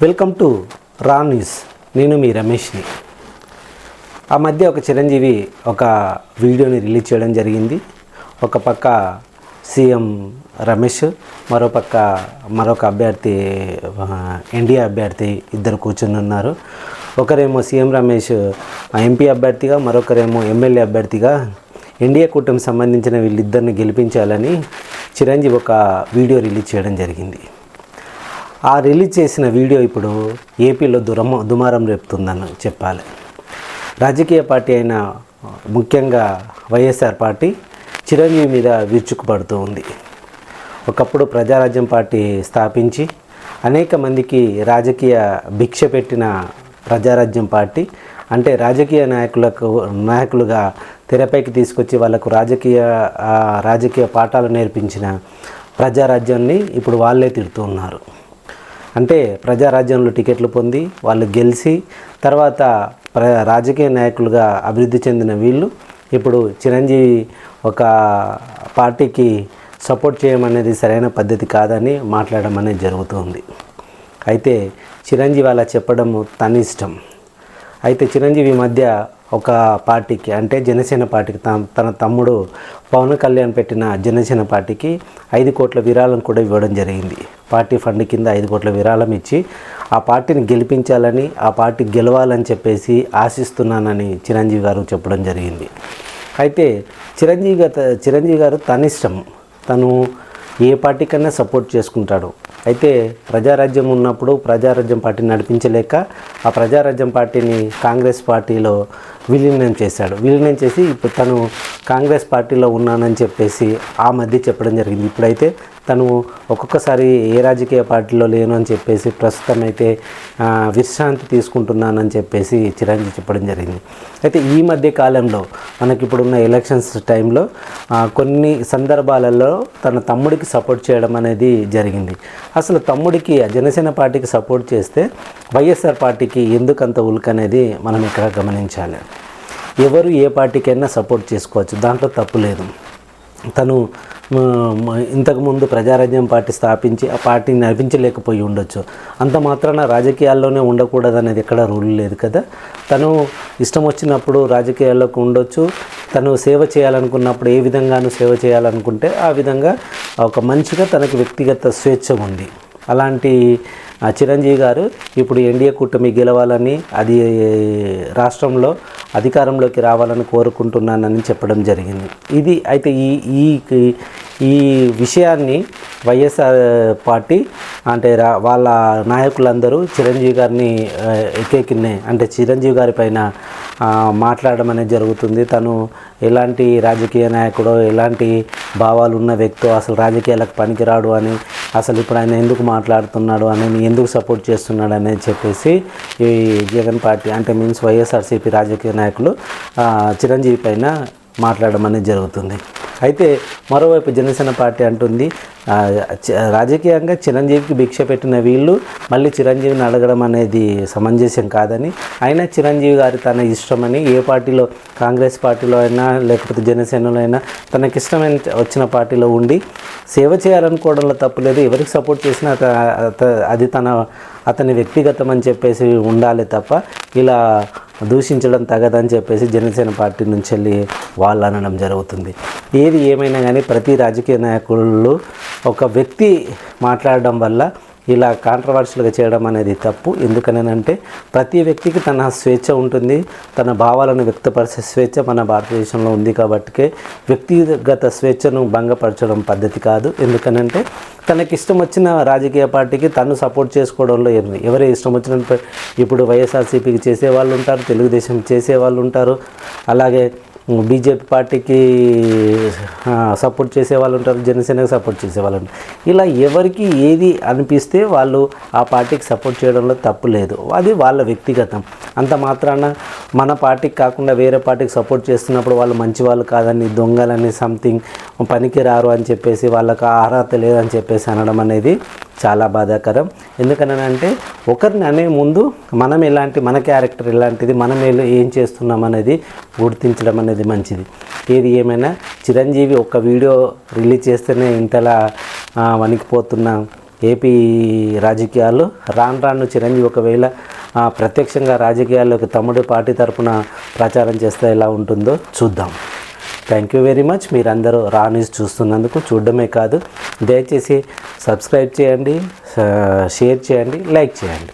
Welcome to రా news. నేను మీ రమేష్ని. ఆ మధ్య ఒక చిరంజీవి ఒక వీడియోని రిలీజ్ చేయడం జరిగింది. ఒక పక్క సీఎం రమేష్, మరొక అభ్యర్థి ఎన్డీఏ అభ్యర్థి ఇద్దరు కూర్చొని ఉన్నారు. ఒకరేమో సీఎం రమేష్ ఎంపీ అభ్యర్థిగా, మరొకరేమో ఎమ్మెల్యే అభ్యర్థిగా ఎన్డీఏ కూటమికి సంబంధించిన వీళ్ళిద్దరిని గెలిపించాలని చిరంజీవి ఒక వీడియో రిలీజ్ చేయడం జరిగింది. ఆ రిలీజ్ చేసిన వీడియో ఇప్పుడు ఏపీలో దుమారం రేపుతుందని చెప్పాలి. రాజకీయ పార్టీ అయిన ముఖ్యంగా వైఎస్ఆర్ పార్టీ చిరంజీవి మీద విరుచుకుపడుతూ ఉంది. ఒకప్పుడు ప్రజారాజ్యం పార్టీ స్థాపించి అనేక మందికి రాజకీయ భిక్ష పెట్టిన ప్రజారాజ్యం పార్టీ, అంటే రాజకీయ నాయకులుగా తెరపైకి తీసుకొచ్చి వాళ్ళకు రాజకీయ పాఠాలు నేర్పించిన ప్రజారాజ్యాన్ని ఇప్పుడు వాళ్ళే తిడుతూ ఉన్నారు. అంటే ప్రజారాజ్యంలో టికెట్లు పొంది వాళ్ళు గెలిచి తర్వాత రాజకీయ నాయకులుగా అభివృద్ధి చెందిన వీళ్ళు ఇప్పుడు చిరంజీవి ఒక పార్టీకి సపోర్ట్ చేయమనేది సరైన పద్ధతి కాదని మాట్లాడడం అనేది జరుగుతుంది. అయితే చిరంజీవి అలా చెప్పడం తన ఇష్టం. అయితే చిరంజీవి మధ్య ఒక పార్టీకి, అంటే జనసేన పార్టీకి, తన తమ్ముడు పవన్ కళ్యాణ్ పెట్టిన జనసేన పార్టీకి 5 కోట్ల విరాళం కూడా ఇవ్వడం జరిగింది. పార్టీ ఫండ్ కింద 5 కోట్ల విరాళం ఇచ్చి ఆ పార్టీని గెలిపించాలని, ఆ పార్టీ గెలవాలని చెప్పేసి ఆశిస్తున్నానని చిరంజీవి గారు చెప్పడం జరిగింది. అయితే చిరంజీవి గారు తన ఇష్టం, తను ఏ పార్టీకైనా సపోర్ట్ చేసుకుంటాడు. అయితే ప్రజారాజ్యం ఉన్నప్పుడు ప్రజారాజ్యం పార్టీని నడిపించలేక ఆ ప్రజారాజ్యం పార్టీని కాంగ్రెస్ పార్టీలో విలీనం చేశాడు. విలీనం చేసి ఇప్పుడు తను కాంగ్రెస్ పార్టీలో ఉన్నానని చెప్పేసి ఆ మధ్య చెప్పడం జరిగింది. ఇప్పుడైతే తను ఒక్కొక్కసారి ఏ రాజకీయ పార్టీలో లేను అని చెప్పేసి ప్రస్తుతం అయితే విశ్రాంతి తీసుకుంటున్నానని చెప్పేసి చిరంజీవి చెప్పడం జరిగింది. అయితే ఈ మధ్య కాలంలో మనకి ఇప్పుడున్న ఎలక్షన్స్ టైంలో కొన్ని సందర్భాలలో తన తమ్ముడికి సపోర్ట్ చేయడం అనేది జరిగింది. అసలు తమ్ముడికి జనసేన పార్టీకి సపోర్ట్ చేస్తే వైఎస్ఆర్ పార్టీకి ఎందుకంత ఉల్క్ అనేది మనం ఇక్కడ గమనించాలి. ఎవరు ఏ పార్టీకైనా సపోర్ట్ చేసుకోవచ్చు, దాంట్లో తప్పు లేదు. తను ఇంతకుముందు ప్రజారాజ్యం పార్టీ స్థాపించి ఆ పార్టీని నడిపించలేకపోయి ఉండొచ్చు. అంత మాత్రాన రాజకీయాల్లోనే ఉండకూడదు అనేది ఎక్కడ రూల్ లేదు కదా. తను ఇష్టం వచ్చినప్పుడు రాజకీయాల్లోకి ఉండొచ్చు. తను సేవ చేయాలనుకున్నప్పుడు ఏ విధంగానూ సేవ చేయాలనుకుంటే ఆ విధంగా ఒక మనిషిగా తనకు వ్యక్తిగత స్వేచ్ఛ ఉంది. అలాంటి చిరంజీవి గారు ఇప్పుడు ఎన్డీఏ కూటమి గెలవాలని, అది రాష్ట్రంలో అధికారంలోకి రావాలని కోరుకుంటున్నానని చెప్పడం జరిగింది. ఇది అయితే ఈ విషయాన్ని వైఎస్ఆర్ పార్టీ అంటే వాళ్ళ నాయకులందరూ చిరంజీవి గారిని అంటే చిరంజీవి గారి పైన మాట్లాడడం అనేది జరుగుతుంది. తను ఎలాంటి రాజకీయ నాయకుడో, ఎలాంటి భావాలు ఉన్న వ్యక్తో, అసలు రాజకీయాలకు పనికిరాడు అని, అసలు ఇప్పుడు ఆయన ఎందుకు మాట్లాడుతున్నాడు అని, ఎందుకు సపోర్ట్ చేస్తున్నాడు అనేది చెప్పేసి ఈ జగన్ పార్టీ అంటే మీన్స్ వైఎస్ఆర్సీపీ రాజకీయ నాయకులు చిరంజీవి పైన మాట్లాడడం అనేది జరుగుతుంది. అయితే మరోవైపు జనసేన పార్టీ అంటుంది రాజకీయంగా చిరంజీవికి భిక్ష పెట్టిన వీళ్ళు మళ్ళీ చిరంజీవిని అడగడం అనేది సమంజసం కాదని, అయినా చిరంజీవి గారి తన ఇష్టమని, ఏ పార్టీలో కాంగ్రెస్ పార్టీలో అయినా లేకపోతే జనసేనలో అయినా తనకిష్టమైన వచ్చిన పార్టీలో ఉండి సేవ చేయాలనుకోవడంలో తప్పులేదు. ఎవరికి సపోర్ట్ చేసినా అది అతని వ్యక్తిగతం అని చెప్పేసి ఉండాలి తప్ప ఇలా దూషించడం తగదని చెప్పేసి జనసేన పార్టీ నుంచి వెళ్ళి వాళ్ళు అనడం జరుగుతుంది. ఏది ఏమైనా కానీ ప్రతి రాజకీయ నాయకులు ఒక వ్యక్తి మాట్లాడడం వల్ల ఇలా కాంట్రవర్షియల్గా చేయడం అనేది తప్పు. ఎందుకనంటే ప్రతి వ్యక్తికి తన స్వేచ్ఛ ఉంటుంది, తన భావాలను వ్యక్తపరిచే స్వేచ్ఛ మన భారతదేశంలో ఉంది. కాబట్టి వ్యక్తిగత స్వేచ్ఛను భంగపరచడం పద్ధతి కాదు. ఎందుకనంటే తనకిష్టం వచ్చిన రాజకీయ పార్టీకి తను సపోర్ట్ చేసుకోవడంలో ఎవరి ఇష్టం వచ్చిన, ఇప్పుడు వైఎస్ఆర్సీపీకి చేసేవాళ్ళు ఉంటారు, తెలుగుదేశం చేసేవాళ్ళు ఉంటారు, అలాగే బీజేపీ పార్టీకి సపోర్ట్ చేసేవాళ్ళు ఉంటారు, జనసేనకి సపోర్ట్ చేసేవాళ్ళు ఉంటారు. ఇలా ఎవరికి ఏది అనిపిస్తే వాళ్ళు ఆ పార్టీకి సపోర్ట్ చేయడంలో తప్పు లేదు. అది వాళ్ళ వ్యక్తిగతం. అంత మాత్రాన మన పార్టీకి కాకుండా వేరే పార్టీకి సపోర్ట్ చేస్తున్నప్పుడు వాళ్ళు మంచి వాళ్ళు కాదని, దొంగలని, సంథింగ్ పనికి రారు అని చెప్పేసి, వాళ్ళకి అర్హత లేదని చెప్పేసి అనడం అనేది చాలా బాధాకరం. ఎందుకనంటే ఒకరిని అనే ముందు మన క్యారెక్టర్ ఎలాంటిది, మనం ఏం చేస్తున్నాం అనేది గుర్తించడం అనేది మంచిది. ఏది ఏమైనా చిరంజీవి ఒక వీడియో రిలీజ్ చేస్తేనే ఇంతలా వణికిపోతున్న ఏపీ రాజకీయాల్లో. రాను చిరంజీవి ఒకవేళ ప్రత్యక్షంగా రాజకీయాల్లోకి తమ్ముడు పార్టీ తరపున ప్రచారం చేస్తే ఎలా ఉంటుందో చూద్దాం. Thank you very much. మీరందరూ రా న్యూస్ చూస్తున్నందుకు. చూడడమే కాదు, దయచేసి సబ్స్క్రైబ్ చేయండి, షేర్ చేయండి, లైక్ చేయండి.